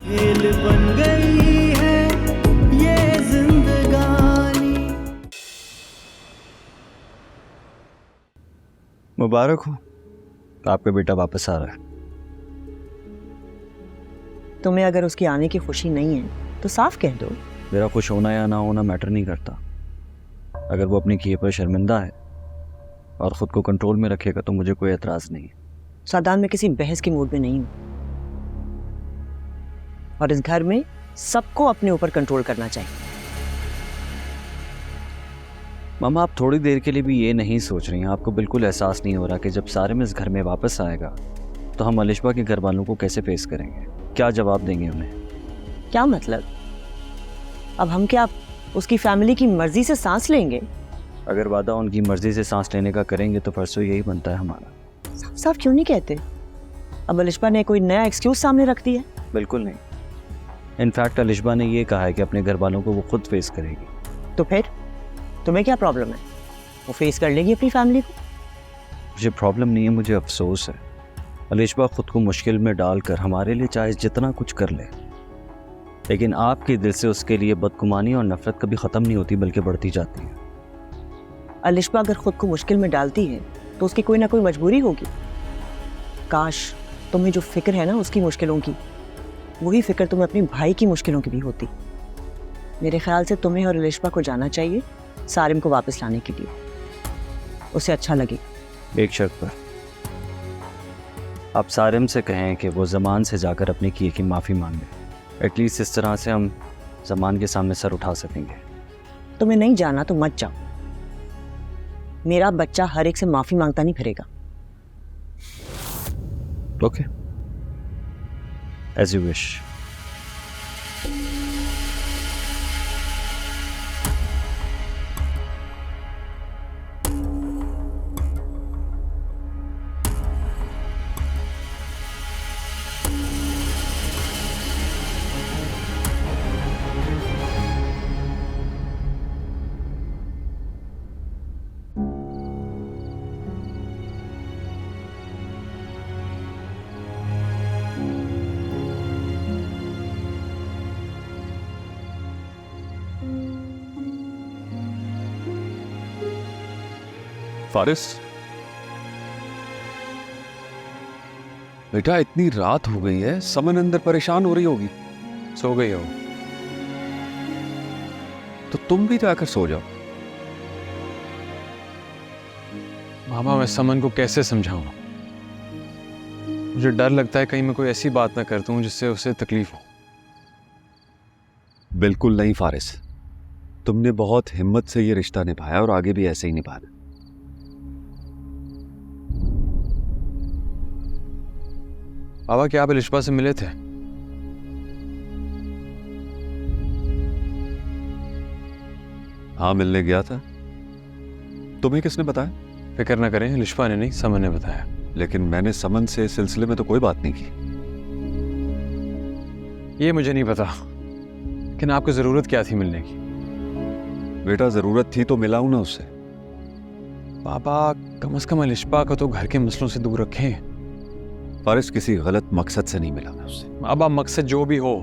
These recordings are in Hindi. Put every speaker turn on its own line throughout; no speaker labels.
खेल बन गई है ये जिंदगानी।
मुबारक हो, आपका बेटा वापस आ रहा है।
तुम्हें अगर उसकी आने की खुशी नहीं है तो साफ कह दो।
मेरा खुश होना या ना होना मैटर नहीं करता। अगर वो अपने किए पर शर्मिंदा है और ख़ुद को कंट्रोल में रखेगा तो मुझे कोई एतराज़ नहीं है।
सादान, मैं किसी बहस के मूड में नहीं हूँ और इस घर में सबको अपने ऊपर कंट्रोल करना चाहिए।
मामा, आप थोड़ी देर के लिए भी ये नहीं सोच रही हैं? आपको बिल्कुल एहसास नहीं हो रहा कि जब सारिम इस घर में वापस आएगा तो हम अलिशबा के घर वालों को कैसे फेस करेंगे? क्या जवाब देंगे उन्हें?
क्या मतलब? अब हम क्या उसकी फैमिली की मर्जी से सांस लेंगे?
अगर वादा उनकी मर्जी से सांस लेने का करेंगे तो परसों यही बनता है हमारा।
साफ साफ क्यों नहीं कहते? अब अलिशबा ने कोई नया एक्सक्यूज सामने रख दिया?
बिल्कुल नहीं। इनफैक्ट अलिशबा ने ये कहा है कि अपने घर वालों को वो खुद फेस करेगी।
तो फिर तुम्हें क्या प्रॉब्लम है? वो फेस कर लेगी अपनी फैमिली को।
मुझे प्रॉब्लम नहीं है, मुझे अफसोस है। अलिशबा खुद को मुश्किल में डालकर हमारे लिए चाहे जितना कुछ कर ले, लेकिन आपके दिल से उसके लिए बदगुमानी और नफरत कभी ख़त्म नहीं होती बल्कि बढ़ती जाती है।
अलिशबा अगर खुद को मुश्किल में डालती है तो उसकी कोई ना कोई मजबूरी होगी। काश तुम्हें जो फिक्र है ना उसकी मुश्किलों की, वही फिक्र तुम्हें अपने भाई की मुश्किलों की भी होती। मेरे ख्याल से तुम्हें और अलिशबा को जाना चाहिए सारिम को वापस लाने के लिए। उसे अच्छा लगे।
एक शर्त पर, आप सारिम से कहें कि वो ज़मान से जाकर अपने किए की माफ़ी मांगे। एटलीस्ट इस तरह से हम ज़मान के सामने सर उठा सकेंगे।
तुम्हें नहीं जाना तो मत जाओ। मेरा बच्चा हर एक से माफी मांगता नहीं फिरेगा।
Okay, as you wish.
Faris बेटा, इतनी रात हो गई है, समन अंदर परेशान हो रही होगी।
सो गई हो
तो तुम भी जाकर सो जाओ।
मामा, मैं समन को कैसे समझाऊं? मुझे डर लगता है कहीं मैं कोई ऐसी बात ना कर दूं जिससे उसे तकलीफ हो।
बिल्कुल नहीं फारिस, तुमने बहुत हिम्मत से ये रिश्ता निभाया और आगे भी ऐसे ही निभाना।
बाबा, क्या आप अलिशबा से मिले थे?
हाँ, मिलने गया था। तुम्हें किसने बताया?
फिक्र ना करें, अलिशबा ने नहीं, समन ने बताया।
लेकिन मैंने समन से इस सिलसिले में तो कोई बात नहीं की।
ये मुझे नहीं पता, लेकिन आपको जरूरत क्या थी मिलने की?
बेटा, जरूरत थी तो मिला हूं ना उससे।
बाबा, कम से कम अलिशबा को तो घर के मसलों से दूर रखें।
फारिस, किसी गलत मकसद से नहीं मिला मैं उससे।
बाबा, मकसद जो भी हो,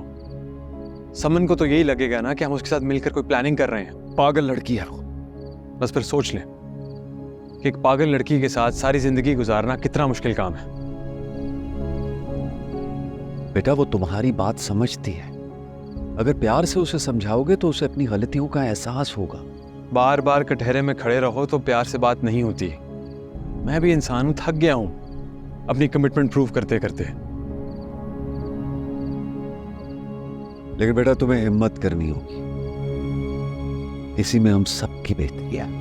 समन को तो यही लगेगा ना कि हम उसके साथ मिलकर कोई प्लानिंग कर रहे हैं।
पागल लड़की है वो।
बस फिर सोच लें कि एक पागल लड़की के साथ सारी जिंदगी गुजारना कितना मुश्किल काम है।
बेटा, वो तुम्हारी बात समझती है। अगर प्यार से उसे समझाओगे तो उसे अपनी गलतियों का एहसास होगा।
बार बार कटहरे में खड़े रहो तो प्यार से बात नहीं होती। मैं भी इंसान हूं, थक गया हूं अपनी कमिटमेंट प्रूव करते करते।
लेकिन बेटा, तुम्हें हिम्मत करनी होगी, इसी में हम सबकी बेहतरी है।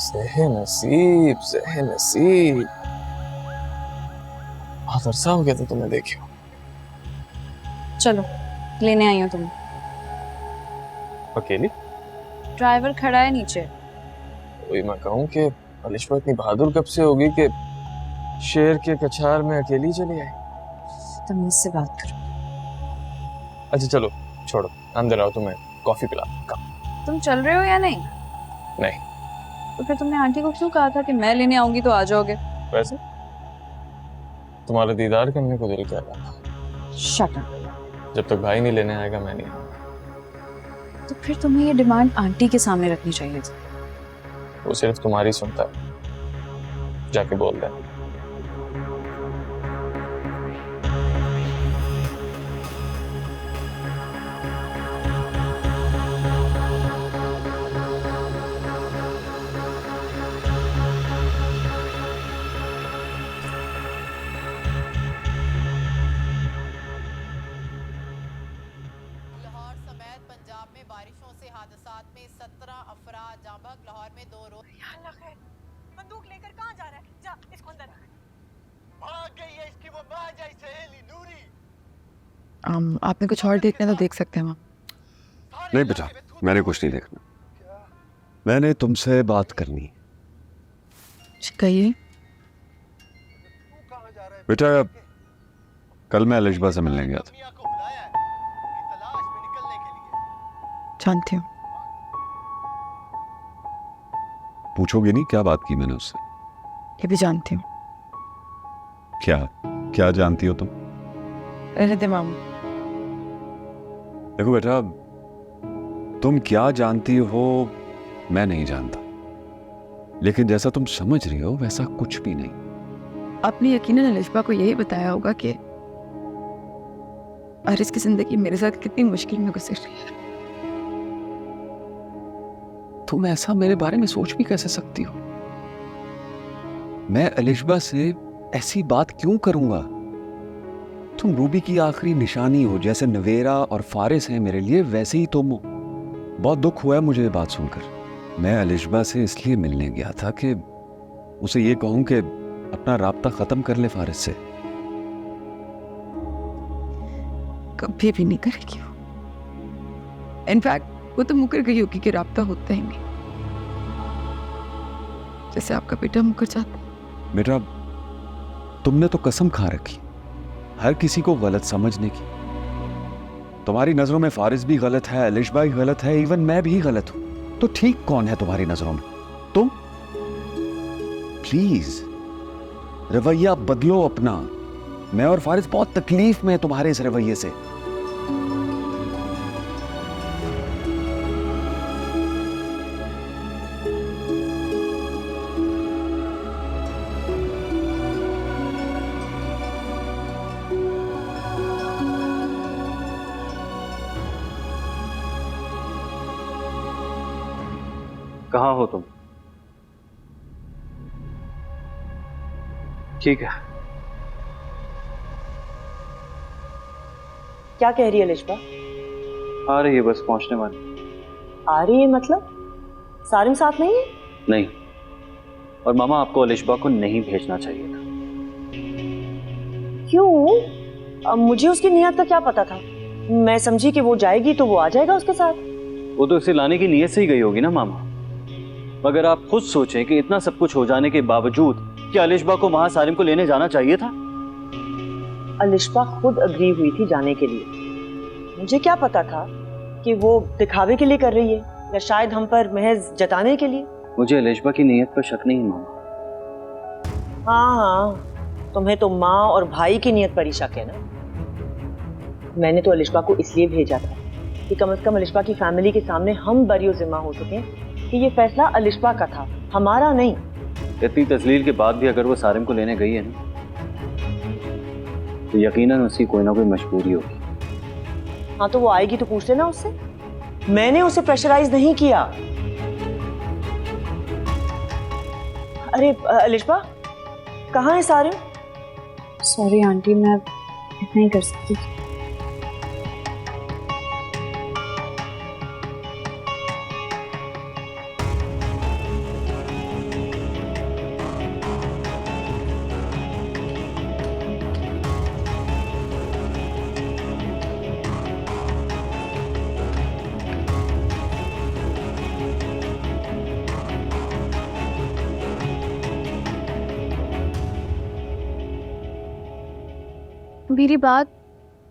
ज़हे नसीब, ज़हे नसीब। बहुत अरसा हो गया था तुम्हें देखे हो।
चलो, लेने आई हूँ तुम्हें।
अकेली?
ड्राइवर खड़ा है नीचे,
वही मैं कहूँ कि अलिशबा इतनी बहादुर कब से होगी कि शेर के कछार में अकेली चली आई।
तमीज से बात करो।
अच्छा चलो छोड़ो, अंदर आओ, तुम्हें कॉफी पिला।
तुम चल रहे हो या नहीं?
नहीं।
तो फिर तुमने आंटी को क्यों कहा था कि मैं लेने आऊंगी तो आ जाओगे?
वैसे तुम्हारा दीदार करने को दिल कर रहा था।
Shut up.
जब तक भाई नहीं लेने आएगा मैं नहीं आऊंगा।
तो फिर तुम्हें ये डिमांड आंटी के सामने रखनी चाहिए थी।
वो सिर्फ तुम्हारी सुनता है, जाके बोल दे।
लाहौर समेत पंजाब में बारिशों से हादसात में 17 अफराद जांबक। लाहौर में 2 रोज।
बंदूक लेकर कहाँ जा रहा है? जा इसको अंदर रख।
भाग गई है इसकी वो मां जाई सहेली नूरी।
आपने कुछ और देखना तो देख सकते हैं मैम।
नहीं बेटा, मैंने कुछ नहीं देखना, मैंने तुमसे बात करनी है।
कहिए।
बेटा कल मैं अलिशबा से मिलने गया था।
जानती हूँ।
पूछोगे नहीं क्या बात की मैंने उससे?
ये भी जानती हूँ।
क्या क्या जानती हो तुम?
रहने दे मामू।
देखो बेटा, तुम क्या जानती हो मैं नहीं जानता, लेकिन जैसा तुम समझ रही हो वैसा कुछ भी नहीं।
आपने यकीनन अलिशबा को यही बताया होगा कि आरिस की जिंदगी मेरे साथ कितनी मुश्किल में गुजर रही है।
तुम ऐसा मेरे बारे में सोच भी कैसे सकती हो? मैं अलिशबा से ऐसी बात क्यों करूंगा? तुम रूबी की आखिरी निशानी हो, जैसे नवेरा और फारिस हैं मेरे लिए, वैसे ही तुम हो। बहुत दुख हुआ है मुझे ये बात सुनकर। मैं अलिशबा से इसलिए मिलने गया था कि उसे ये कहूं कि अपना राब्ता खत्म कर ले फारिस से।
कभी भी नहीं करेगी वो। इनफैक्ट वो तो मुकर गई होगी कि राब्ता होता ही नहीं, जैसे आपका बेटा मुकर जाता।
बेटा तुमने तो कसम खा रखी हर किसी को गलत समझने की। तुम्हारी नजरों में फारिस भी गलत है, अलिशबा भी गलत है, इवन मैं भी गलत हूं। तो ठीक कौन है तुम्हारी नजरों में? तुम। प्लीज रवैया बदलो अपना। मैं और फारिस बहुत तकलीफ में है तुम्हारे इस रवैये से।
कहाँ हो तुम? ठीक है।
क्या कह रही है अलिशबा?
आ रही है, बस पहुंचने वाली।
आ रही है मतलब? सारिम साथ नहीं है?
नहीं, और मामा आपको अलिशबा को नहीं भेजना चाहिए था।
क्यों? अब मुझे उसकी नीयत का क्या पता था? मैं समझी कि वो जाएगी तो वो आ जाएगा उसके साथ।
वो तो इसे लाने की नीयत से ही गई होगी ना मामा। मगर आप खुद सोचें कि इतना सब कुछ हो जाने के बावजूद क्या अलिशबा को वहां सारिम को लेने जाना चाहिए था?
अलिशबा खुद अग्री हुई थी जाने के लिए। मुझे क्या पता था कि वो दिखावे के लिए कर रही है या शायद हम पर महज जताने के लिए।
मुझे अलिशबा की नीयत पर शक नहीं मामा।
हाँ, तुम्हें तो माँ और भाई की नीयत पर ही शक है ना। मैंने तो अलिशबा को इसलिए भेजा था कि कम से कम अलिशबा की फैमिली के सामने हम बरियो जिम्मा हो सके कि ये फैसला अलिशबा का था, हमारा नहीं।
इतनी तस्लील के बाद भी अगर वो सारिम को लेने गई है ना, तो यकीनन उसकी कोई ना कोई मजबूरी होगी।
हाँ तो वो आएगी तो पूछ लेना उससे। मैंने उसे प्रेशराइज नहीं किया। अरे अलिशबा, कहाँ है सारिम?
सॉरी आंटी, मैं इतना ही कर सकती थी। मेरी बात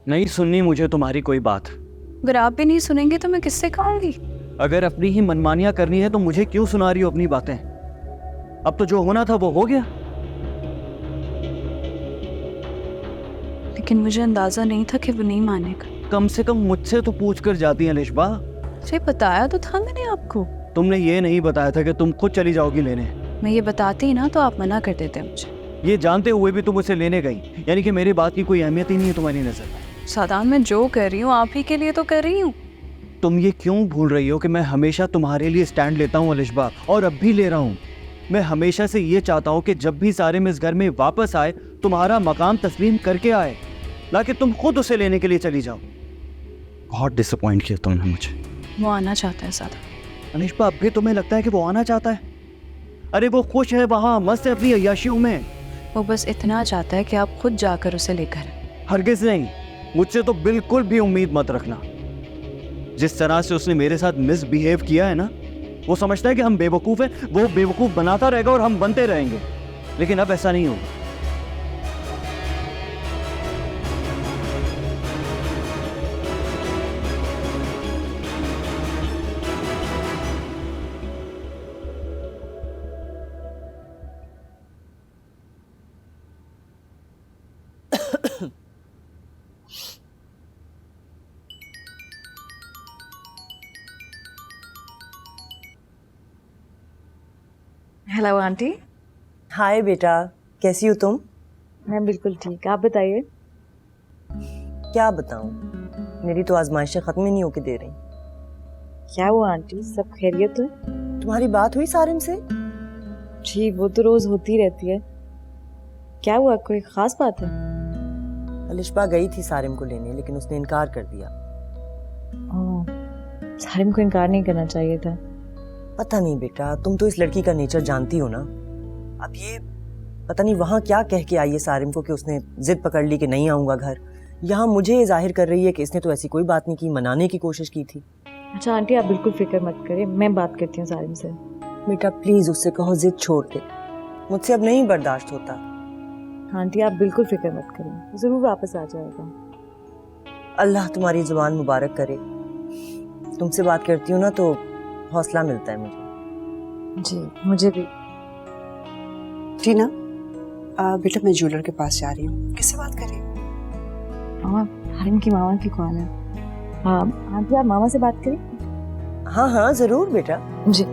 नहीं सुननी मुझे तुम्हारी कोई बात।
अगर आप भी नहीं सुनेंगे तो मैं किससे कहूंगी?
अगर अपनी ही मनमानियां करनी है तो मुझे क्यों सुना रही हो अपनी बातें? अब तो जो होना था वो हो गया।
लेकिन मुझे अंदाजा नहीं था कि वो नहीं मानेगा।
कम से कम मुझसे तो पूछ कर जाती है अलिशबा।
मुझे बताया तो था मैंने आपको।
तुमने ये नहीं बताया था कि तुम खुद चली जाओगी लेने।
मैं ये बताती ना तो आप मना कर देते मुझे।
ये जानते हुए भी तुम उसे लेने गई, यानी कि मेरी बात की कोई अहमियत ही नहीं है तुम्हारी नजर में।
सादान मैं जो कर रही हूँ आप ही के लिए तो कर रही हूँ।
तुम ये क्यों भूल रही हो कि मैं हमेशा तुम्हारे लिए स्टैंड लेता हूँ अलिशबा, और अब भी ले रहा हूँ। मैं हमेशा से ये चाहता हूँ कि जब भी सारिम इस घर में वापस आए तुम्हारा मकाम तस्लीम करके आए, ना कि तुम खुद उसे लेने के लिए चली जाओ। बहुत डिसअपॉइंट किया तुमने मुझे।
वो आना चाहता है सादा।
अलिशबा अब भी तुम्हें लगता है कि वो आना चाहता है? अरे वो खुश है वहाँ, मस्त है अपनी अय्याशियों में।
वो बस इतना चाहता है कि आप खुद जाकर उसे लेकर आए।
हरगिज नहीं, मुझसे तो बिल्कुल भी उम्मीद मत रखना। जिस तरह से उसने मेरे साथ मिसबिहेव किया है ना, वो समझता है कि हम बेवकूफ़ हैं, वो बेवकूफ़ बनाता रहेगा और हम बनते रहेंगे। लेकिन अब ऐसा नहीं होगा।
Hello aunty.
हाय बेटा, कैसी हो तुम?
मैं बिल्कुल ठीक, आप बताइए।
क्या बताऊं, मेरी तो आजमाइशें खत्म ही नहीं होके दे रही।
क्या हुआ आंटी, सब खैरियत है?
तुम्हारी बात हुई सारिम से?
जी वो तो रोज होती रहती है। क्या हुआ, कोई खास बात है?
अलिशबा गई थी सारिम को लेने, लेकिन उसने इनकार कर दिया।
सारिम को इनकार नहीं करना चाहिए था।
पता नहीं बेटा, तुम तो इस लड़की का नेचर जानती हो ना। अब ये पता नहीं वहाँ क्या कह के आई है सारिम को कि उसने जिद पकड़ ली कि नहीं आऊंगा घर। यहाँ मुझे ये जाहिर कर रही है कि इसने तो ऐसी कोई बात नहीं की, मनाने की कोशिश की थी।
अच्छा आंटी आप बिल्कुल फिक्र मत करिए, मैं बात करती हूँ सारिम से।
बेटा प्लीज उससे कहो जिद छोड़ दे, मुझसे अब नहीं बर्दाश्त होता।
आंटी आप बिल्कुल फिक्र मत करिए, जरूर वापस आ जाएगा।
अल्लाह तुम्हारी जुबान मुबारक करे। तुमसे बात करती हूँ ना तो हौसला मिलता है मुझे।
जी मुझे भी।
टीना, बेटा मैं ज्वेलर के पास जा रही हूँ, किससे बात कर रही हूँ?
मामा, सारिम की मामा की कॉल है। हाँ आंटी आप मामा से बात करें।
हाँ हाँ जरूर बेटा।
जी।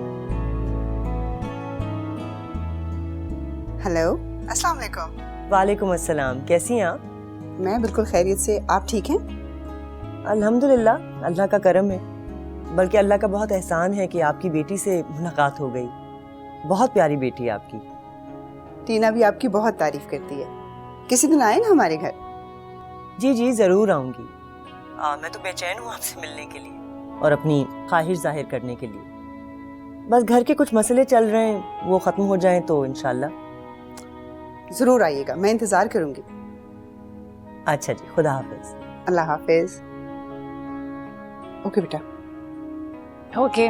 हेलो, अस्सलाम वालेकुम।
वालेकुम अस्सलाम, कैसी हैं आप?
मैं बिल्कुल खैरियत से, आप ठीक हैं?
अल्हम्दुलिल्लाह, अल्लाह का करम है। बल्कि अल्लाह का बहुत एहसान है कि आपकी बेटी से मुलाकात हो गई। बहुत प्यारी बेटी है आपकी।
टीना भी आपकी बहुत तारीफ करती है। किसी दिन आए ना हमारे घर।
जी जी जरूर आऊंगी। मैं तो बेचैन हूँ आपसे मिलने के लिए और अपनी ख्वाहिश जाहिर करने के लिए। बस घर के कुछ मसले चल रहे हैं, वो खत्म हो जाएं तो इंशाल्लाह
जरूर आइएगा, मैं इंतजार करूंगी।
अच्छा जी, खुदा हाफिज।
अल्लाह हाफिज। ओके बेटा।
ओके।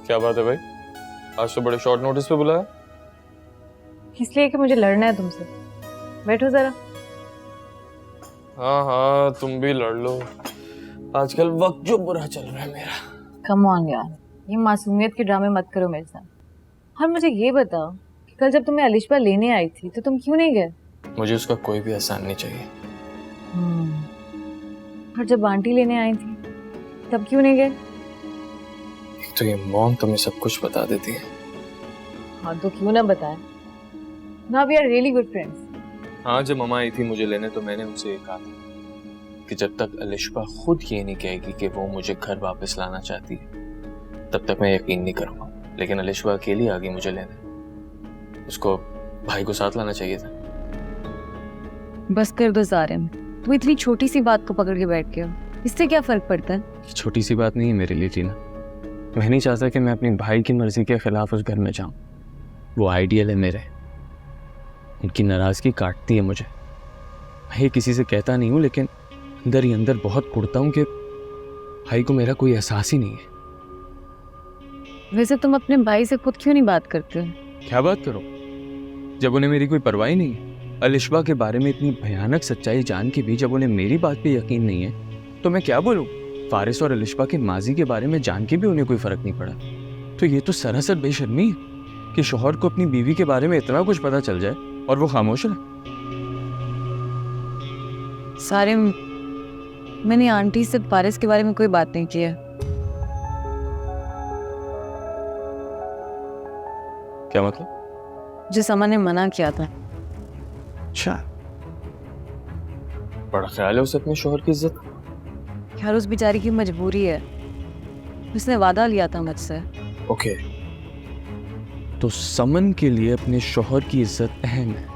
क्या बात है भाई, आज तो बड़े शॉर्ट नोटिस पे बुलाया?
इसलिए कि मुझे लड़ना है तुमसे। बैठो जरा।
हाँ हाँ तुम भी लड़ लो, आजकल वक्त जो बुरा चल रहा है मेरा।
कम ऑन यार, ये मासूमियत के ड्रामे मत करो मेरे साथ। और मुझे ये बताओ कि कल जब तुम्हें अलिशबा लेने आई थी तो तुम क्यों नहीं गए?
मुझे उसका कोई भी एहसान नहीं चाहिए।
और जब आंटी लेने आई थी तब क्यों नहीं गए?
तो ये मॉम तुम्हें सब कुछ बता देती है।
हाँ तो क्यों ना बताए। Now we are really good friends.
हाँ जब मम्मा आई थी मुझे लेने तो मैंने उनसे ये कहा था कि जब तक अलिशबा खुद ये नहीं कहेगी कि वो मुझे घर वापस लाना चाहती है तब तक मैं यकीन नहीं करूँगा। लेकिन अलिशबा अकेली आ गई मुझे लेने, उसको भाई को साथ लाना चाहिए था।
बस कर दो सारिम, तुम इतनी छोटी सी बात को पकड़ के बैठ गए हो, इससे क्या फर्क पड़ता है?
छोटी सी बात नहीं है मेरे लिए टीना,
मैं नहीं चाहता कि मैं अपनी भाई की मर्जी के खिलाफ उस घर में जाऊं। वो आइडियल है मेरे, उनकी नाराज़गी काटती है मुझे। मैं ये किसी से कहता नहीं हूँ, लेकिन अंदर ही अंदर बहुत कुड़ता हूँ कि भाई को मेरा कोई एहसास ही नहीं है।
वैसे तुम अपने भाई से खुद क्यों नहीं बात करते?
क्या बात करो, जब उन्हें मेरी कोई परवाह ही नहीं है। अलिशबा के बारे में इतनी भयानक सच्चाई जान के भी जब उन्हें मेरी बात पे यकीन नहीं है तो मैं क्या बोलूँ? फारिस और अलिशबा के माजी के बारे में जान के भी उन्हें कोई फर्क नहीं पड़ा। तो ये तो सरासर बेशर्मी है कि शौहर को अपनी बीवी के बारे में इतना कुछ पता चल जाए और वो खामोश रहे।
सारिम, मैंने आंटी से फारिस के बारे में कोई बात नहीं की है।
क्या मतलब?
जो समन ने मना किया था।
अच्छा, बड़ा ख्याल है उसे अपने शौहर की इज्जत।
यार उस बेचारी की मजबूरी है, उसने वादा लिया था मुझसे।
ओके, तो समन के लिए अपने शौहर की इज्जत अहम है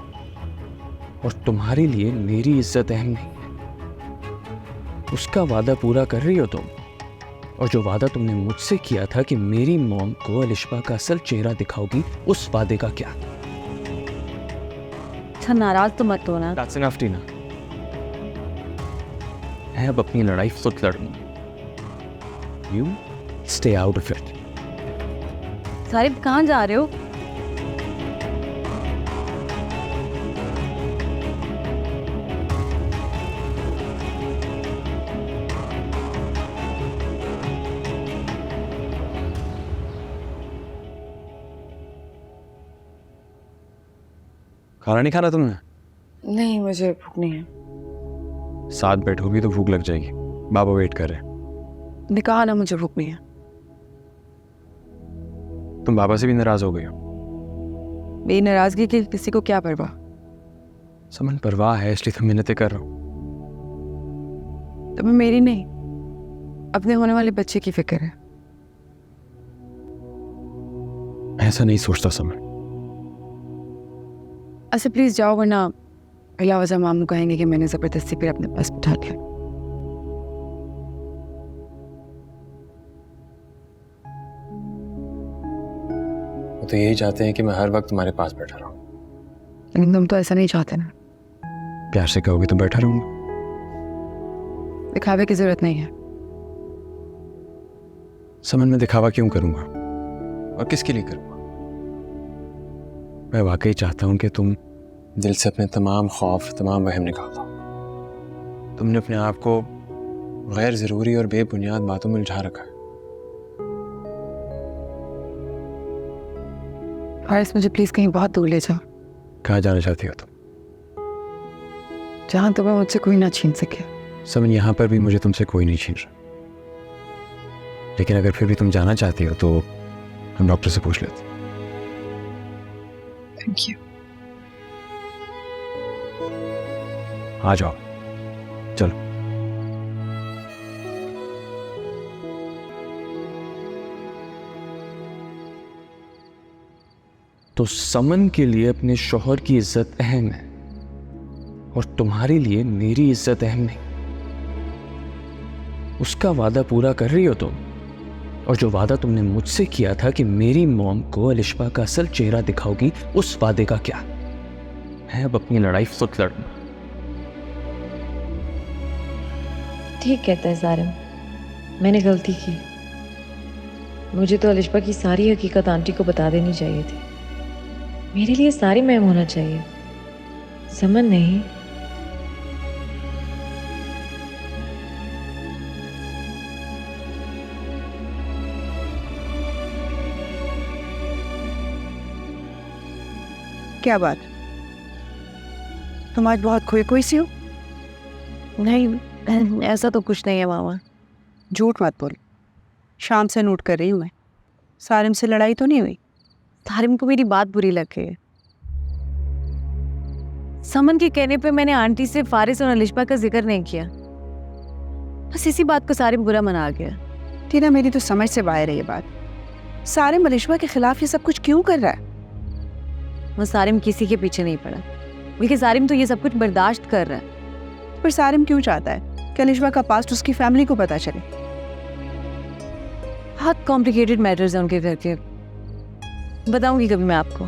और तुम्हारे लिए मेरी इज्जत अहम नहीं है। उसका वादा पूरा कर रही हो तुम, और जो वादा तुमने मुझसे किया था कि मेरी मॉम को अलिशबा का असल चेहरा दिखाओगी, उस वादे का क्या?
अच्छा, नाराज तो मत हो ना।
That's enough, टीना। मैं अब अपनी लड़ाई खुद लड़ूंगा। You stay out of it।
Sarim, कहाँ जा रहे हो?
खाना नहीं खाना तुमने?
नहीं, मुझे भूख नहीं है।
साथ बैठोगी तो भूख लग जाएगी, बाबा वेट कर रहे हैं।
निकाह ना, मुझे भूख नहीं है।
तुम बाबा से भी नाराज हो गई हो?
मेरी नाराजगी की किसी को क्या परवाह?
समन, परवाह है इसलिए तो मिन्नतें कर रहा हूँ।
तुम्हें मेरी नहीं, अपने होने वाले बच्चे की फिक्र है।
ऐसा नहीं सोचता समन।
अच्छा प्लीज जाओ, वरना अला वजह मामू कहेंगे कि मैंने जबरदस्ती फिर अपने पास बिठा लिया।
वो तो यही चाहते हैं कि मैं हर वक्त तुम्हारे पास बैठा रहूं।
लेकिन तुम तो ऐसा नहीं चाहते ना।
प्यार से कहोगे तो बैठा रहूंगा।
दिखावे की जरूरत नहीं है।
समन, मैं दिखावा क्यों करूंगा और किसके लिए करूंगा? मैं वाकई चाहता हूं कि तुम दिल से अपने तमाम खौफ, तमाम वहम निकाल दो। तुमने अपने आप को गैर ज़रूरी और बेबुनियाद बातों में उलझा रखा है।
फारिस, मुझे प्लीज कहीं बहुत दूर ले जाओ।
कहाँ जाना चाहती हो तुम?
जहां तुम्हें मुझसे कोई ना छीन सके।
समन, यहाँ पर भी मुझे तुमसे कोई नहीं छीन रहा, लेकिन अगर फिर भी तुम जाना चाहती हो तो हम डॉक्टर से पूछ लेते।
Thank you.
आ जाओ, चलो। तो समन के लिए अपने शौहर की इज्जत अहम है और तुम्हारे लिए मेरी इज्जत अहम नहीं। उसका वादा पूरा कर रही हो तुम, और जो वादा तुमने मुझसे किया था कि मेरी मॉम को अलिशबा का असल चेहरा दिखाओगी, उस वादे का क्या? मैं अब अपनी लड़ाई खुद लड़ूंगा।
ठीक कहता है सारिम, मैंने गलती की। मुझे तो अलिशबा की सारी हकीकत आंटी को बता देनी चाहिए थी। मेरे लिए सारिम अहम होना चाहिए, समन नहीं।
क्या बात, तुम आज बहुत खोई खोई सी हो?
नहीं, ऐसा तो कुछ नहीं है मामा।
झूठ मत बोल। शाम से नोट कर रही हूँ मैं। सारिम से लड़ाई तो नहीं हुई?
सारिम को मेरी बात बुरी लग गई है। समन के कहने पे मैंने आंटी से फारिस और अलिशबा का जिक्र नहीं किया। बस इसी बात को सारिम बुरा मना गया।
टीना, मेरी तो समझ से बाहर है ये बात। सारिम अलिशबा के खिलाफ ये सब कुछ क्यों कर रहा है?
वो सारिम किसी के पीछे नहीं पड़ा, बल्कि सारिम तो ये सब कुछ बर्दाश्त कर रहा है।
पर सारिम क्यों चाहता है कि अलिशबा का पास्ट उसकी फैमिली को पता चले?
बहुत कॉम्प्लिकेटेड मैटर्स हैं उनके घर के, बताऊंगी कभी मैं आपको।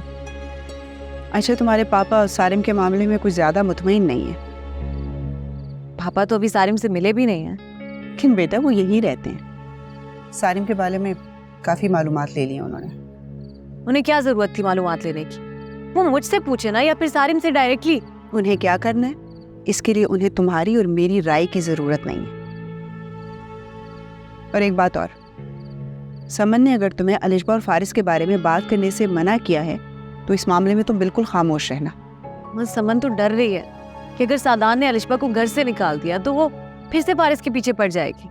अच्छा, तुम्हारे पापा सारिम के मामले में कुछ ज़्यादा मुतमईन नहीं है?
पापा तो अभी सारिम से मिले भी नहीं हैं।
लेकिन बेटा वो यहीं रहते हैं। सारिम के बारे में काफ़ी मालूमात ले ली उन्होंने।
उन्हें क्या जरूरत थी मालूमात लेने की? वो मुझसे पूछे ना, या फिर सारिम से डायरेक्टली।
उन्हें क्या करना है, इसके लिए उन्हें तुम्हारी और मेरी राय की ज़रूरत नहीं है। और एक बात और, समन ने अगर तुम्हें अलिशबा और फारिस के बारे में बात करने से मना किया है तो इस मामले में तुम बिल्कुल खामोश रहना।
बस समन तो डर रही है कि अगर सादान ने अलिशबा को घर से निकाल दिया तो वो फिर से फारिस के पीछे पड़ जाएगी।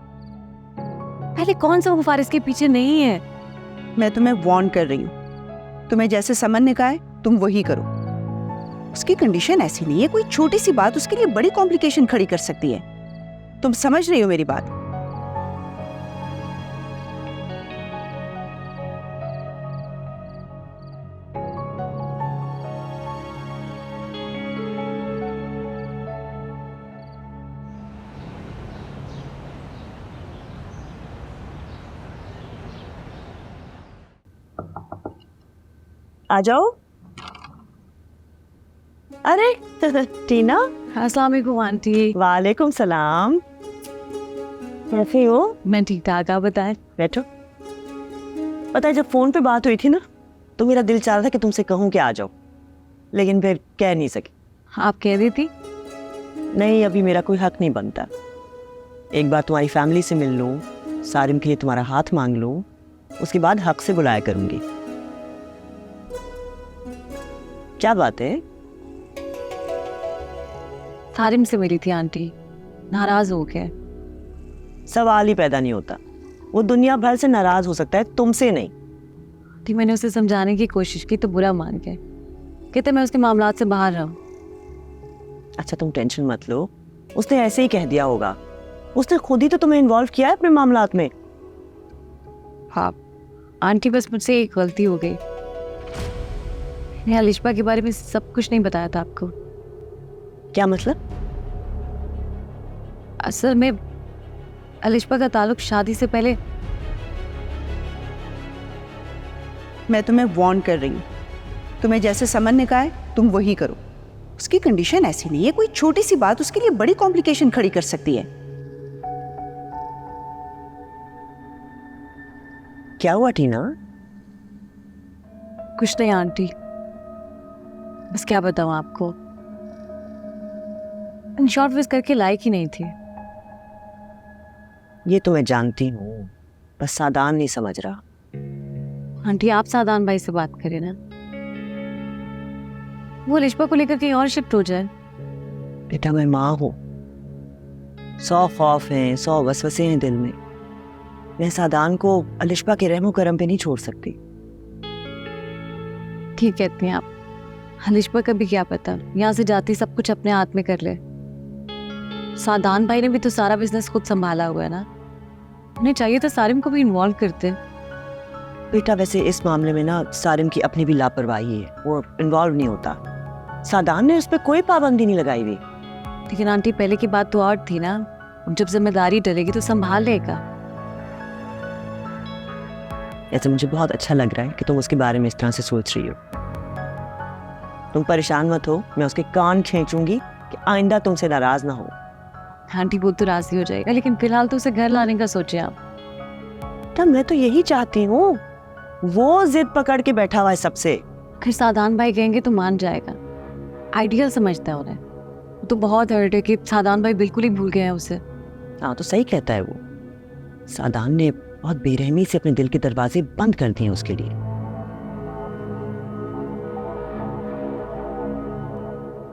पहले कौन सा वो फारिस के पीछे नहीं है?
मैं तुम्हें वार्न कर रही हूँ, तुम्हें जैसे समन ने कहा है तुम वही करो। उसकी कंडीशन ऐसी नहीं है, कोई छोटी सी बात उसके लिए बड़ी कॉम्प्लिकेशन खड़ी कर सकती है। तुम समझ रही हो मेरी बात?
आ जाओ। अरे टीना।
अस्सलाम वालेकुम आंटी।
वालेकुम सलाम। कैसी हो?
मैं ठीक ठाक, आप बताएं।
बैठो। पता है जब फोन पे बात हुई थी ना तो मेरा दिल चाह रहा था कि तुमसे कहूँ कि आ जाओ, लेकिन फिर कह नहीं सकी।
आप कह रही थी?
नहीं, अभी मेरा कोई हक नहीं बनता। एक बार तुम्हारी फैमिली से मिल लूँ, सारिम के लिए तुम्हारा हाथ मांग लूँ, उसके बाद हक से बुलाया करूंगी। क्या बात है?
सारिम से मिली थी आंटी, नाराज हो गए।
सवाल ही पैदा नहीं होता। वो दुनिया भर से नाराज हो सकता है, तुमसे नहीं।
आंटी मैंने उसे समझाने की कोशिश की तो बुरा मान गए, कहते मैं उसके मामलात से बाहर रहूं।
अच्छा तुम टेंशन मत लो, उसने ऐसे ही कह दिया होगा। उसने खुद ही तो तुम्हें इन्वॉल्व किया है अपने मामलात में।
हाँ आंटी, बस मुझसे एक गलती हो गई। मैंने अलिशबा के बारे में सब कुछ नहीं बताया था आपको।
क्या मतलब?
असल में अलिशबा का ताल्लुक शादी से पहले।
मैं तुम्हें वार्न कर रही हूँ, तुम्हें जैसे समन ने कहा है तुम वही करो। उसकी कंडीशन ऐसी नहीं है, कोई छोटी सी बात उसके लिए बड़ी कॉम्प्लिकेशन खड़ी कर सकती है।
क्या हुआ टीना?
कुछ नहीं आंटी, बस क्या बताऊं आपको, इन शॉर्ट विज करके लायक ही नहीं थी।
ये तो मैं जानती हूँ, बस सादान नहीं समझ रहा।
आंटी आप सादान भाई से बात करें ना, वो अलिशबा को लेकर कहीं और शिफ्ट हो जाए।
बेटा मैं माँ हूँ, 100 खौफ हैं, 100 वसवसे हैं दिल में। मैं सादान को अलिशबा के रहमो करम पे नहीं छोड़ सकती।
ठीक कहती हैं आप, अलिशबा का भी क्या पता यहाँ से जाती सब कुछ अपने हाथ में कर ले। सादान भाई ने भी तो सारा बिजनेस खुद संभाला हुआ है ना, उन्हें चाहिए तो सारिम को भी इन्वॉल्व करते।
बेटा वैसे इस मामले में ना सारिम की अपनी भी लापरवाही है, वो इन्वॉल्व नहीं होता। सादान ने उस पर कोई पाबंदी नहीं लगाई हुई।
लेकिन आंटी पहले की बात तो और थी ना, जब जिम्मेदारी डलेगी तो संभाल लेगा।
ऐसे मुझे बहुत अच्छा लग रहा है कि तुम उसके बारे में इस तरह से सोच रही हो। तुम परेशान मत हो, मैं उसके कान खींचूंगी कि आइंदा तुमसे नाराज ना हो।
आंटी वो तो राजी हो जाएगा, लेकिन फिलहाल तो उसे घर लाने का सोचे आप।
तब मैं तो यही चाहती हूँ, वो जिद पकड़ के बैठा हुआ है सबसे।
फिर सादान भाई कहेंगे तो मान जाएगा, आइडियल समझता है उन्हें। वो तो बहुत हर्ट है कि सादान भाई बिल्कुल ही भूल गए हैं उसे।
हाँ तो सही कहता है वो। सादान ने बहुत बेरहमी से अपने दिल के दरवाजे बंद कर दिए उसके लिए।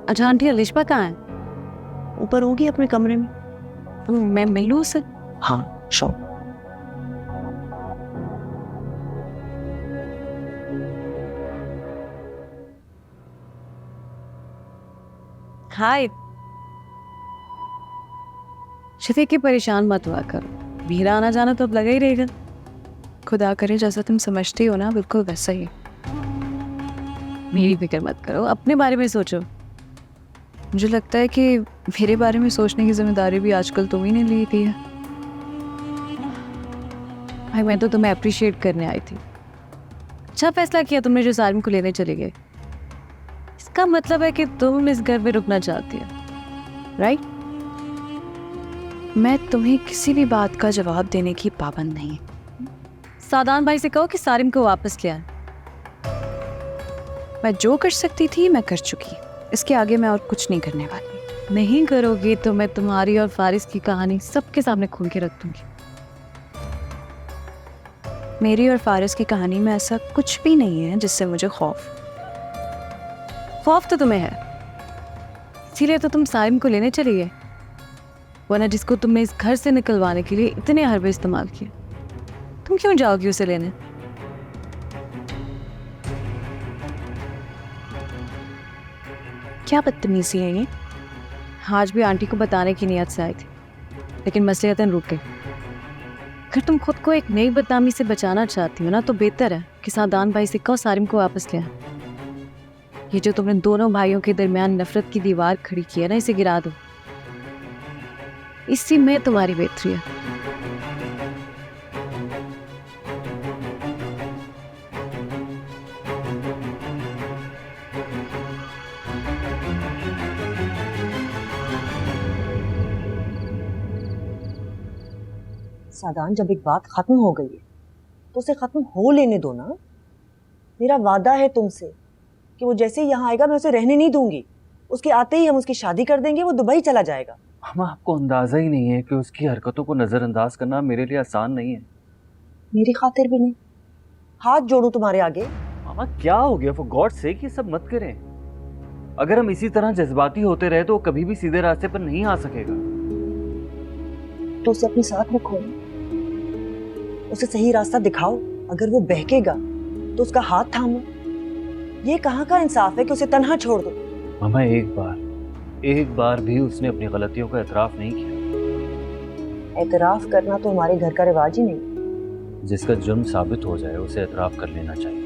अच्छा आंटी अलिशबा कहाँ है?
ऊपर होगी अपने कमरे में।
मैं मिलूं उससे?
हाँ शौक।
हाय शफीक के परेशान मत हुआ करो, मेरा आना जाना तो अब लगा ही रहेगा।
खुदा करे जैसा तुम समझती हो ना बिल्कुल वैसा ही।
मेरी फिक्र मत करो, अपने बारे में सोचो।
मुझे लगता है कि मेरे बारे में सोचने की जिम्मेदारी भी आजकल तुम ही ने ली थी है।
भाई मैं तो तुम्हें अप्रिशिएट करने आई थी। अच्छा फैसला किया तुमने जो सारिम को लेने चले गए। इसका मतलब है कि तुम इस घर में रुकना चाहती हो, राइट?
मैं तुम्हें किसी भी बात का जवाब देने की पाबंद नहीं।
सादान भाई से कहो कि सारिम को वापस ले आए।
मैं जो कर सकती थी मैं कर चुकी। इसके आगे मैं और कुछ नहीं करने वाली।
नहीं करोगी तो मैं तुम्हारी और फारिस की कहानी सबके सामने खोल के रख दूंगी।
मेरी और फारिस की कहानी में ऐसा कुछ भी नहीं है जिससे मुझे
खौफ तो तुम्हें है, इसीलिए तो तुम सारिम को लेने चली गए, वरना जिसको तुमने इस घर से निकलवाने के लिए इतने हरबे इस्तेमाल किए, तुम क्यों जाओगी उसे लेने?
क्या बदतमीजी है ये?
आज भी आंटी को बताने की नियत से आई थी, लेकिन मसलियतन रुक गई। अगर तुम खुद को एक नई बदनामी से बचाना चाहती हो ना, तो बेहतर है कि सादान भाई से कहो सारिम को वापस ले आए। ये जो तुमने दोनों भाइयों के दरमियान नफरत की दीवार खड़ी की है ना, इसे गिरा दो। इसी में तुम्हारी बेहतरी है।
सादान, जब एक बात खत्म हो गई है तो उसे खत्म हो लेने दो ना। मेरा वादा है तुमसे कि वो जैसे ही यहाँ आएगा मैं उसे रहने नहीं दूंगी। उसके आते ही हम उसकी शादी कर देंगे, वो दुबई चला जाएगा।
मामा, आपको अंदाजा ही नहीं है कि उसकी हरकतों को नजरअंदाज करना मेरे लिए आसान नहीं है।
मेरी खातिर भी नहीं। हाथ जोड़ूं तुम्हारे आगे?
मामा क्या हो गया? फॉर गॉड सेक ये सब मत करें। अगर हम इसी तरह जज्बाती होते रहे तो वो कभी भी सीधे रास्ते पर नहीं आ सकेगा।
तो उसे अपने साथ रखो, उसे सही रास्ता दिखाओ। अगर वो बहकेगा तो उसका हाथ थामो। ये कहाँ का इंसाफ है कि उसे तन्हा छोड़ दो?
मामा, एक बार भी उसने अपनी गलतियों का एतराफ नहीं किया।
एतराफ करना तो हमारे घर का रिवाज ही नहीं।
जिसका जुर्म साबित हो जाए उसे एतराफ कर लेना चाहिए।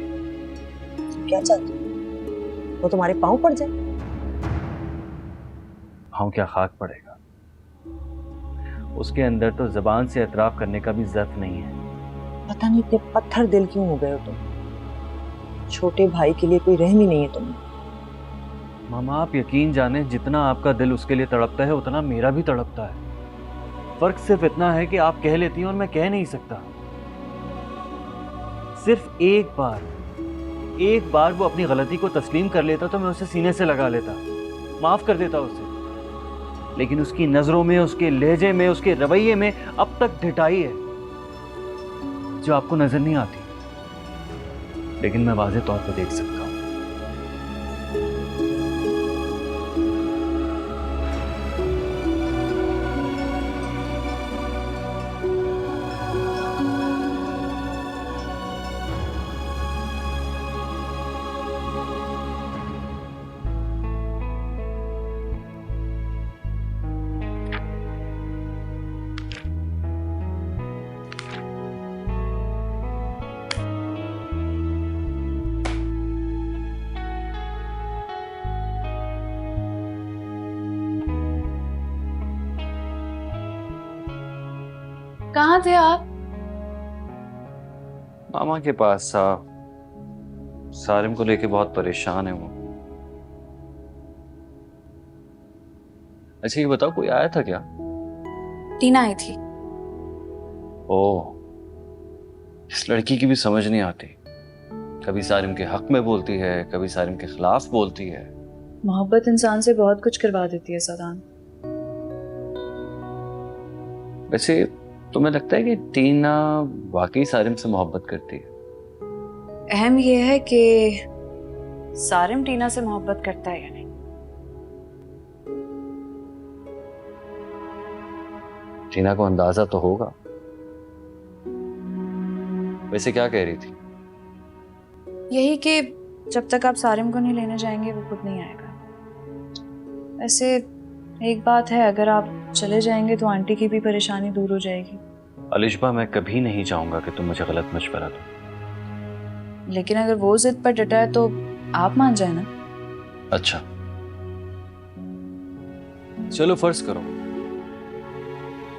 क्या चाहते हो? वो तुम्हारे पांव पड़ जाए?
पांव क्या खाक पड़ेगा? उसके अंदर तो जबान से एतराफ करने का भी ज़र्फ नहीं है।
पता नहीं इतने पत्थर दिल क्यों हो गए हो तुम। छोटे भाई के लिए कोई रहम ही नहीं है तुम्हें।
मामा, आप यकीन जाने जितना आपका दिल उसके लिए तड़पता है उतना मेरा भी तड़पता है। फर्क सिर्फ इतना है कि आप कह लेती हैं और मैं कह नहीं सकता। सिर्फ एक बार वो अपनी गलती को तस्लीम कर लेता तो मैं उसे सीने से लगा लेता, माफ कर देता उसे। लेकिन उसकी नजरों में, उसके लहजे में, उसके रवैये में अब तक ढिठाई है जो आपको नजर नहीं आती, लेकिन मैं वाज़ेह तौर पर देख सकता हूं।
कहाँ थे आप?
मामा के पास सारिम को लेके बहुत परेशान है वो। अच्छा ये बताओ, कोई आया था क्या?
टीना आई थी।
ओह, इस लड़की की भी समझ नहीं आती। कभी सारिम के हक में बोलती है, कभी सारिम के खिलाफ बोलती है।
मोहब्बत इंसान से बहुत कुछ करवा देती है सादान।
वैसे तुम्हें लगता है कि टीना वाकई सारिम से मोहब्बत करती है?
अहम यह है कि सारिम टीना से मोहब्बत करता है या नहीं।
टीना को अंदाजा तो होगा। वैसे क्या कह रही थी?
यही कि जब तक आप सारिम को नहीं लेने जाएंगे वो खुद नहीं आएगा। वैसे एक बात है, अगर आप चले जाएंगे तो आंटी की भी परेशानी दूर हो जाएगी।
अलिशबा, मैं कभी नहीं चाहूंगा कि तुम मुझे गलत मशवरा दो।
लेकिन अगर वो जिद पर डटा है तो आप मान जाए ना।
अच्छा चलो फर्ज करो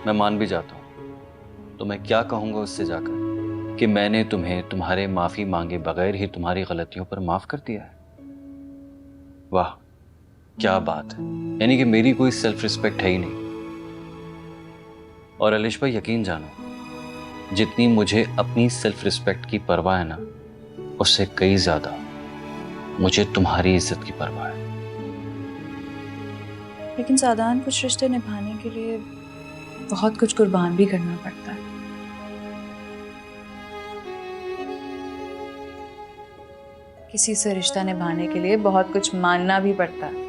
मैं मान भी जाता हूं, तो मैं क्या कहूंगा उससे जाकर? कि मैंने तुम्हें तुम्हारे माफी मांगे बगैर ही तुम्हारी गलतियों पर माफ कर दिया है। वाह क्या बात है, यानी कि मेरी कोई सेल्फ रिस्पेक्ट है ही नहीं। और अलिश भाई यकीन जानो, जितनी मुझे अपनी सेल्फ रिस्पेक्ट की परवाह है ना, उससे कई ज्यादा मुझे तुम्हारी इज्जत की परवाह है।
लेकिन सादान, कुछ रिश्ते निभाने के लिए बहुत कुछ कुर्बान भी करना पड़ता है। किसी से रिश्ता निभाने के लिए बहुत कुछ मानना भी पड़ता है।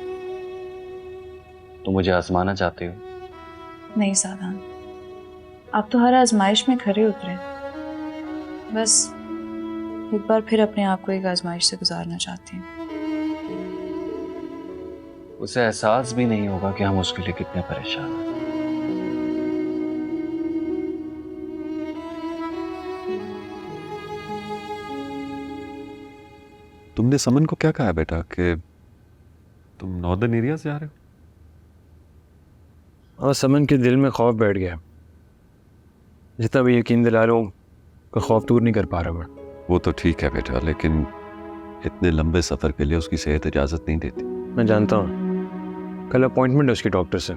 तुम मुझे आजमाना चाहते हो?
नहीं सादान, आप तो हर आजमाइश में खरे उतरे। बस एक बार फिर अपने आप को एक आजमाइश से गुजारना चाहती हूँ।
उसे एहसास भी नहीं होगा कि हम उसके लिए कितने परेशान हैं।
तुमने समन को क्या कहा बेटा कि तुम नॉर्दर्न एरिया से आ रहे हो?
और समन के दिल में खौफ बैठ गया। जितना भी यकीन दिला रहा हूँ का खौफ दूर नहीं कर पा रहा मैं।
वो तो ठीक है बेटा, लेकिन इतने लंबे सफर के लिए उसकी सेहत इजाजत नहीं देती।
मैं जानता हूँ, कल अपॉइंटमेंट है उसकी डॉक्टर से।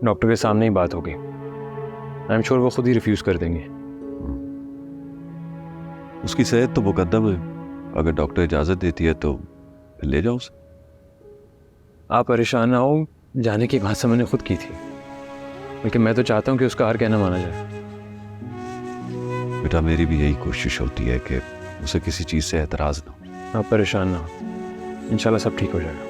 डॉक्टर के सामने ही बात होगी। आई एम श्योर वो खुद ही रिफ्यूज कर देंगे।
उसकी सेहत तो मुकद्दम है, अगर डॉक्टर इजाजत देती है तो फिर ले जाओ उसे।
आप परेशान ना हो, जाने की बात मैंने खुद की थी, लेकिन मैं तो चाहता हूँ कि उसका हर कहना माना जाए।
बेटा मेरी भी यही कोशिश होती है कि उसे किसी चीज़ से एतराज़ ना हो।
आप परेशान ना हो, इंशाल्लाह सब ठीक हो जाएगा।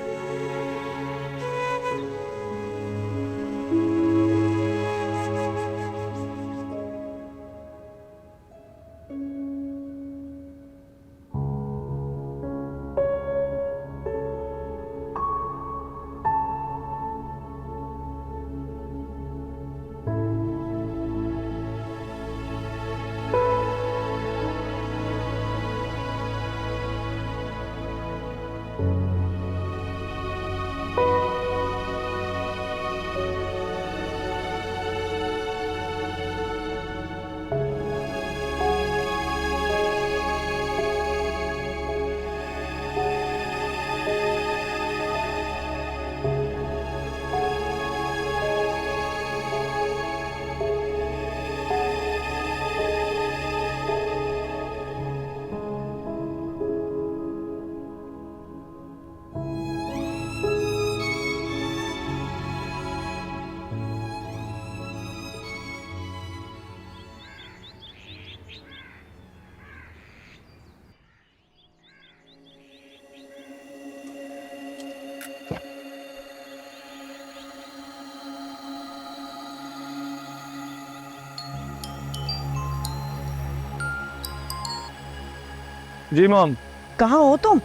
जी मॉम।
कहाँ हो तुम?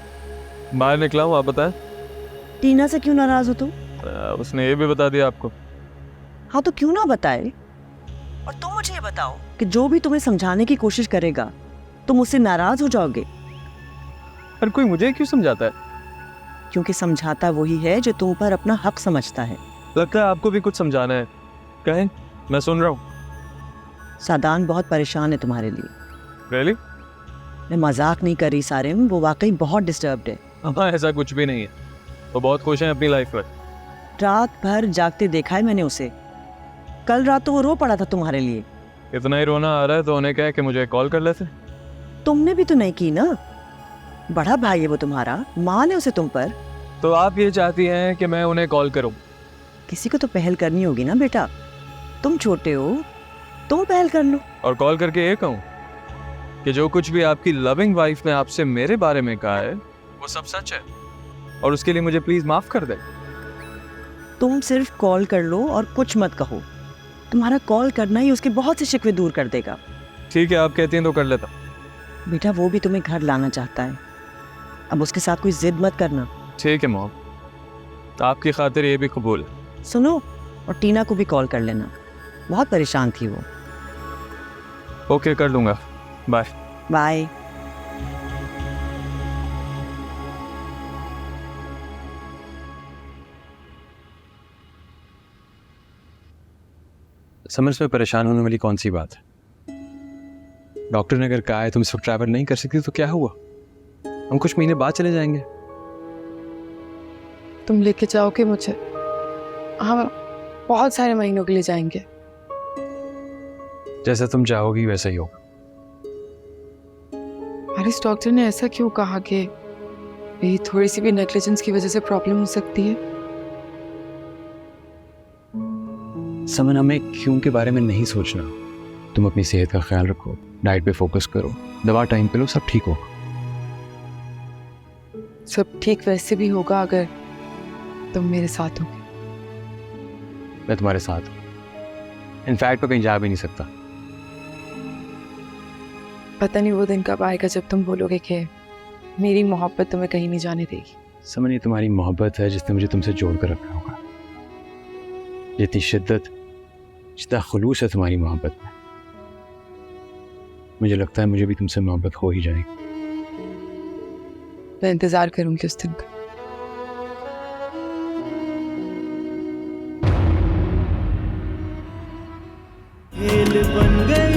बाहर निकला हूँ, आप बताएं।
टीना से क्यों नाराज हो तुम?
उसने ये भी बता दिया आपको?
हाँ तो क्यों ना बताए। और तुम मुझे ये बताओ कि जो भी तुम्हें समझाने की कोशिश करेगा तुम उससे नाराज हो जाओगे?
पर कोई मुझे क्यों समझाता है?
क्योंकि समझाता वही है जो तुम पर अपना हक समझता है।
लगता है आपको भी कुछ समझाना है, कहें, मैं सुन रहा हूँ।
सादान बहुत परेशान है तुम्हारे लिए।
Really?
मैं मजाक नहीं कर रही सारिम, वो वाकई बहुत डिस्टर्ब्ड है।
हाँ ऐसा कुछ भी नहीं है, वो बहुत खुश हैं अपनी लाइफ में।
रात भर जागते देखा है मैंने उसे। कल रात तो वो रो पड़ा था तुम्हारे लिए।
इतना ही रोना आ रहा है तो उन्हें कहे कि मुझे कॉल कर लेते।
तुमने भी तो नहीं की ना। बड़ा भाई है वो तुम्हारा, मान है उसे तुम पर।
तो आप ये चाहती हैं कि मैं उन्हें कॉल करूं?
किसी को तो पहल करनी होगी ना बेटा। तुम छोटे हो, तुम पहल कर लो।
और कॉल करके ये कहूं कि जो कुछ भी आपकी लविंग वाइफ ने आपसे मेरे बारे में कहा है वो सब सच है, और उसके लिए मुझे प्लीज माफ कर दे।
तुम सिर्फ कॉल कर लो और कुछ मत कहो। तुम्हारा कॉल करना ही उसके बहुत से शिकवे दूर कर देगा।
ठीक है, आप कहती हैं तो कर लेता।
बेटा वो भी तुम्हें घर लाना चाहता है, अब उसके साथ कोई जिद मत करना।
ठीक है मॉम, आपकी खातिर ये भी कबूल।
सुनो, और टीना को भी कॉल कर लेना, बहुत परेशान थी वो।
ओके कर दूंगा, बाय
बाय।
समझ में परेशान होने वाली कौन सी बात है? डॉक्टर ने अगर कहा है तुम इस वक्त ट्रैवल नहीं कर सकती तो क्या हुआ, हम कुछ महीने बाद चले जाएंगे।
तुम लेके जाओगे मुझे, हम बहुत सारे महीनों के लिए जाएंगे।
जैसा तुम चाहोगी वैसा ही होगा।
हारिस, डॉक्टर ने ऐसा क्यों कहा कि मेरी थोड़ी सी भी नेग्लिजेंस की वजह से प्रॉब्लम हो सकती है?
समन, हमें क्यों के बारे में नहीं सोचना। तुम अपनी सेहत का ख्याल रखो, डाइट पे फोकस करो, दवा टाइम पे लो, सब ठीक होगा।
सब ठीक वैसे भी होगा अगर तुम मेरे साथ होगे।
मैं तुम्हारे साथ हूँ, इनफैक्ट मैं कहीं जा भी नहीं सकता।
पता नहीं वो दिन कब आएगा जब तुम बोलोगे कि मेरी मोहब्बत तुम्हें कहीं नहीं जाने देगी।
समझ, ये तुम्हारी मोहब्बत है जिसने मुझे तुमसे जोड़ कर रखा होगा। जितनी शिद्दत, जितना खुलूस है तुम्हारी मोहब्बत में, मुझे लगता है मुझे भी तुमसे मोहब्बत हो ही जाएगी।
मैं इंतजार करूंगी उस दिन का।
खेल बन गई